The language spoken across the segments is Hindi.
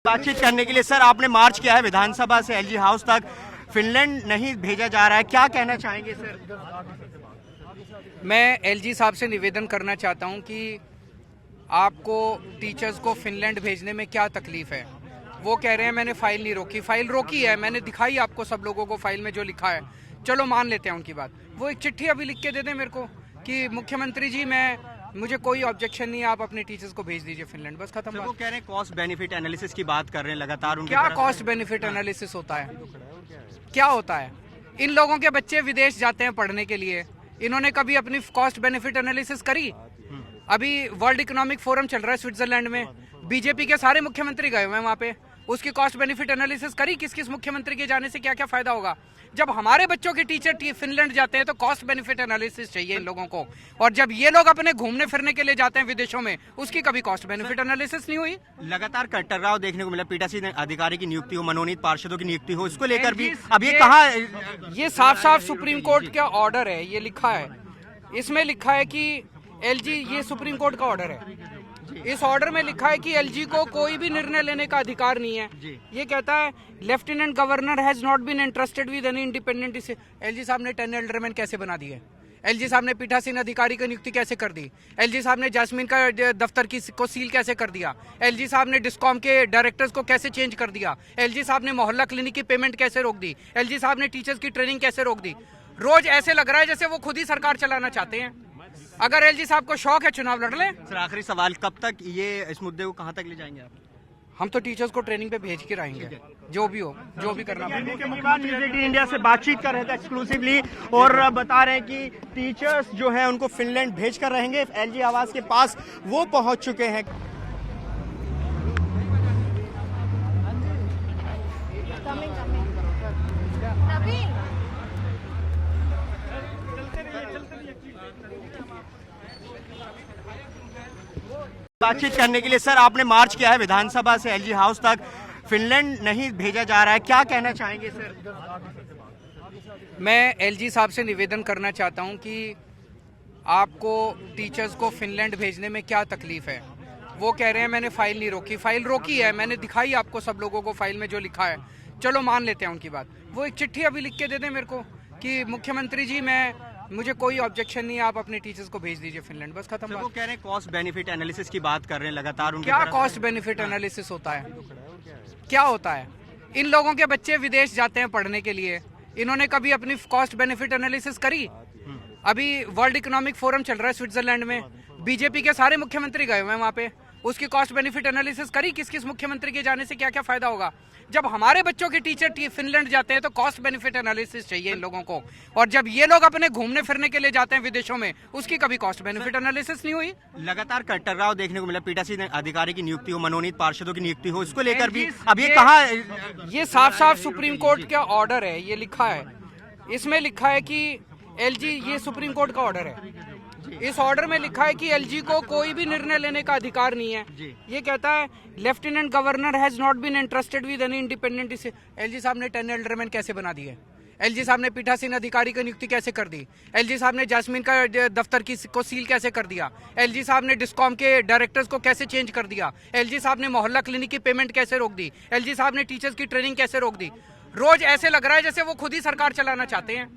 बातचीत करने के लिए सर आपने मार्च किया है विधानसभा से एलजी हाउस तक, फिनलैंड नहीं भेजा जा रहा है, क्या कहना चाहेंगे सर? मैं एलजी साहब से निवेदन करना चाहता हूं कि आपको टीचर्स को फिनलैंड भेजने में क्या तकलीफ है। वो कह रहे हैं मैंने फाइल नहीं रोकी, फाइल रोकी है, मैंने दिखाई आपको सब लोगों को फाइल में जो लिखा है। चलो मान लेते हैं उनकी बात। वो एक चिट्ठी अभी लिख के दे दें मेरे को कि मुख्यमंत्री जी मुझे कोई ऑब्जेक्शन नहीं है, आप अपने टीचर्स को भेज दीजिए फिनलैंड, बस खत्म। वो कह रहे हैं कॉस्ट बेनिफिट एनालिसिस की बात कर रहे हैं लगातार। क्या कॉस्ट बेनिफिट एनालिसिस होता है? क्या होता है? इन लोगों के बच्चे विदेश जाते हैं पढ़ने के लिए, इन्होंने कभी अपनी कॉस्ट बेनिफिट एनालिसिस करी? अभी वर्ल्ड इकोनॉमिक फोरम चल रहा है स्विट्जरलैंड में, बीजेपी के सारे मुख्यमंत्री गए हुए हैं वहां पे, उसकी कॉस्ट बेनिफिट एनालिसिस करी? किस किस मुख्यमंत्री के जाने से क्या क्या फायदा होगा? जब हमारे बच्चों के टीचर फिनलैंड जाते हैं तो कॉस्ट बेनिफिट एनालिसिस चाहिए इन लोगों को, और जब ये लोग अपने घूमने फिरने के लिए जाते हैं विदेशों में, उसकी कभी कॉस्ट बेनिफिट एनालिसिस नहीं हुई। लगातार कट्टरराव देखने को मिला, पीठासीन अधिकारी की नियुक्ति हो, मनोनीत पार्षदों की नियुक्ति हो, इसको लेकर भी अब ये कहा, ये साफ साफ सुप्रीम कोर्ट का ऑर्डर है, ये लिखा है, इसमें लिखा है कि एलजी, ये सुप्रीम कोर्ट का ऑर्डर है, इस ऑर्डर में लिखा है कि एलजी को कोई भी निर्णय लेने का अधिकार नहीं है। ये कहता है lieutenant governor has not been interested with any independent. LG साहब ने 10 एल्डरमैन कैसे बना दिए? एलजी साहब ने पीठासीन अधिकारी की नियुक्ति कैसे कर दी? एलजी साहब ने जैस्मीन का दफ्तर को सील कैसे कर दिया? एलजी साहब ने डिस्कॉम के डायरेक्टर्स को कैसे चेंज कर दिया? एलजी साहब ने मोहल्ला क्लिनिक की पेमेंट कैसे रोक दी? एलजी साहब ने टीचर्स की ट्रेनिंग कैसे रोक दी? रोज ऐसे लग रहा है जैसे वो खुद ही सरकार चलाना चाहते हैं। अगर एलजी साहब को शौक है चुनाव लड़ लें। सर आखिरी सवाल, कब तक ये इस मुद्दे को कहां तक ले जाएंगे आप? हम तो टीचर्स को ट्रेनिंग पे भेज के रहेंगे, जो भी हो, जो भी करना पड़े। न्यूज़18 इंडिया से बातचीत कर रहे थे एक्सक्लूसिवली, और बता रहे हैं कि टीचर्स जो है उनको फिनलैंड भेज कर रहेंगे। एलजी आवास के पास वो पहुंच चुके हैं। बातचीत करने के लिए सर आपने मार्च किया है विधानसभा से एलजी हाउस तक, फिनलैंड नहीं भेजा जा रहा है, क्या कहना चाहेंगे सर? मैं एलजी साहब से निवेदन करना चाहता हूं कि आपको टीचर्स को फिनलैंड भेजने में क्या तकलीफ है। वो कह रहे हैं मैंने फाइल नहीं रोकी, फाइल रोकी है, मैंने दिखाई आपको सब लोगों को फाइल में जो लिखा है। चलो मान लेते हैं उनकी बात। वो एक चिट्ठी अभी लिख के दे दें मेरे को कि मुख्यमंत्री जी मुझे कोई ऑब्जेक्शन नहीं है, आप अपने टीचर्स को भेज दीजिए फिनलैंड, बस खत्म। वो कह रहे हैं कॉस्ट बेनिफिट एनालिसिस की बात कर रहे हैं लगातार। क्या कॉस्ट बेनिफिट एनालिसिस होता है? क्या होता है? इन लोगों के बच्चे विदेश जाते हैं पढ़ने के लिए, इन्होंने कभी अपनी कॉस्ट बेनिफिट एनालिसिस करी? अभी वर्ल्ड इकोनॉमिक फोरम चल रहा है स्विट्जरलैंड में, बीजेपी के सारे मुख्यमंत्री गए हुए हैं वहां पे, उसकी कॉस्ट बेनिफिट एनालिसिस करी? किस किस मुख्यमंत्री के जाने से क्या क्या फायदा होगा? जब हमारे बच्चों के टीचर फिनलैंड जाते हैं तो कॉस्ट बेनिफिट एनालिसिस चाहिए इन लोगों को, और जब ये लोग अपने घूमने फिरने के लिए जाते हैं विदेशों में, उसकी कभी कॉस्ट बेनिफिट एनालिसिस नहीं हुई। लगातार कट्टरराव देखने को मिला, पीठासीन अधिकारी की नियुक्ति हो, मनोनीत पार्षदों की नियुक्ति हो, इसको लेकर भी अब ये कहा, ये साफ साफ सुप्रीम कोर्ट का ऑर्डर है, ये लिखा है, इसमें लिखा है कि एलजी, ये सुप्रीम कोर्ट का ऑर्डर है, इस ऑर्डर में लिखा है कि एलजी को कोई भी निर्णय लेने का अधिकार नहीं है। ये कहता है lieutenant governor has not been interested with any independent. LG साहब ने 10 एल्डरमैन कैसे बना दिए? एलजी साहब ने पीठासीन अधिकारी की नियुक्ति कैसे कर दी? एलजी साहब ने जैस्मीन का दफ्तर को सील कैसे कर दिया? एलजी साहब ने डिस्कॉम के डायरेक्टर्स को कैसे चेंज कर दिया? एलजी साहब ने मोहल्ला क्लिनिक की पेमेंट कैसे रोक दी? एलजी साहब ने टीचर्स की ट्रेनिंग कैसे रोक दी? रोज ऐसे लग रहा है जैसे वो खुद ही सरकार चलाना चाहते हैं।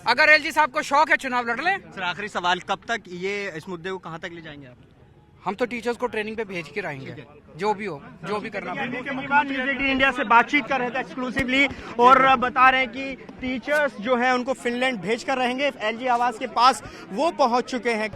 अगर एलजी साहब को शौक है चुनाव लड़ लें। सर आखिरी सवाल, कब तक ये इस मुद्दे को कहां तक ले जाएंगे आप? हम तो टीचर्स को ट्रेनिंग पे भेज के रहेंगे, जो भी हो, जो भी करना पड़े। न्यूज़18 इंडिया से बातचीत कर रहे थे एक्सक्लूसिवली, और बता रहे हैं कि टीचर्स जो है उनको फिनलैंड भेज कर रहेंगे। एलजी आवास के पास वो पहुंच चुके हैं।